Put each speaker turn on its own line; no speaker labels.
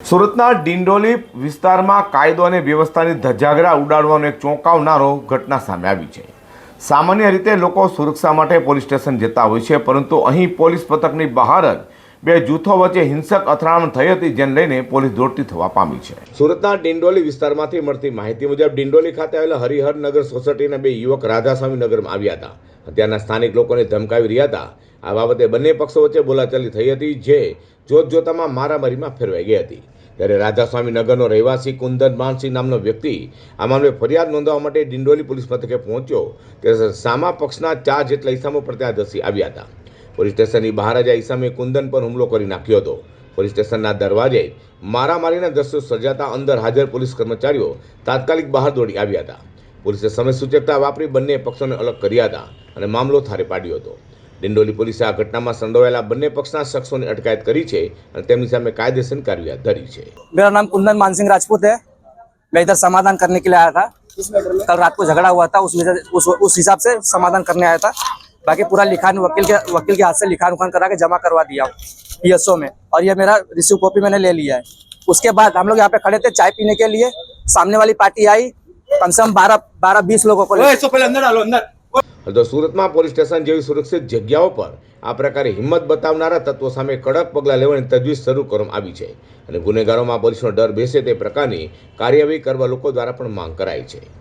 સુરતના ડિંડોલી વિસ્તારમાં કાયદો અને વ્યવસ્થાની ધજાગરા ઉડાડવાનો એક ચોંકાવનારો ઘટના સામે આવી છે। સામાન્ય રીતે લોકો સુરક્ષા માટે પોલીસ સ્ટેશન જતા હોય છે, પરંતુ અહીં પોલીસ પથકની બહાર જ બે જૂથો વચ્ચે હિંસક અથડામણ થઈ હતી, જેને લઈને પોલીસ દોડતી થવા પામી છે। સુરતના ડિંડોલી વિસ્તારમાંથી મળતી માહિતી મુજબ ડિંડોલી ખાતે આવેલા હરિહરનગર સોસાયટીના બે યુવક રાધાસ્વામી નગરમાં આવ્યા હતા। ત્યાંના સ્થાનિક લોકોને ધમકાવી રહ્યા હતા। આ બાબતે બંને પક્ષો વચ્ચે બોલાચાલી થઈ હતી, જે જોતજોતામાં મારામારીમાં ફેરવાઈ ગઈ હતી। ત્યારે રાધાસ્વામી નગરનો રહેવાસી કુંદન માનસિંહ નામનો વ્યક્તિ આ મામલે ફરિયાદ નોંધવા માટે ડિંડોલી પોલીસ મથકે પહોંચ્યો, ત્યારે સામા પક્ષના 4 જેટલા ઇસમો પર ત્યાં ધસી આવ્યા હતા। પોલીસ સ્ટેશનની બહાર જ આ ઇસમે કુંદન પર હુમલો કરી નાખ્યો હતો। પોલીસ સ્ટેશનના દરવાજે મારામારીના દ્રશ્યો સર્જાતા અંદર હાજર પોલીસ કર્મચારીઓ તાત્કાલિક બહાર દોડી આવ્યા હતા। પોલીસે સમય સૂચકતા વાપરી બંને પક્ષોને અલગ કર્યા હતા અને મામલો થારે પાડ્યો હતો। ડિંડોલી પોલીસે આ ઘટનામાં સંડોવાયેલા બંને પક્ષના શખ્સોની અટકાયત કરી છે અને તેમની સામે કાયદેસરની કાર્યવાહી ધરી છે।
मेरा नाम कुंदन मानसिंह राजपूत है। मैं इधर समाधान करने के लिए आया था। कल रात को झगड़ा हुआ था, उस हिसाब से समाधान करने आया था। बाकी पूरा लिखान वकील के हाथ से लिखान उखान करा के जमा करवा दिया पीएसओ में, और ये मेरा रिसीव कॉपी मैंने ले लिया है। उसके बाद हम लोग यहाँ पे खड़े थे चाय पीने के लिए। सामने वाली पार्टी आई, कम से कम 12-20 लोगों को
तो સુરતમાં પોલીસ સ્ટેશન જેવી સુરક્ષિત જગ્યાઓ પર આ પ્રકારે હિંમત બતાવનારા તત્વો સામે કડક પગલાં લેવાની તજવીજ શરૂ કરવામાં આવી છે અને ગુનેગારોમાં પોલીસનો ડર બેસે તે પ્રકારની કાર્યવાહી કરવા લોકો દ્વારા પણ માંગ કરાઈ છે।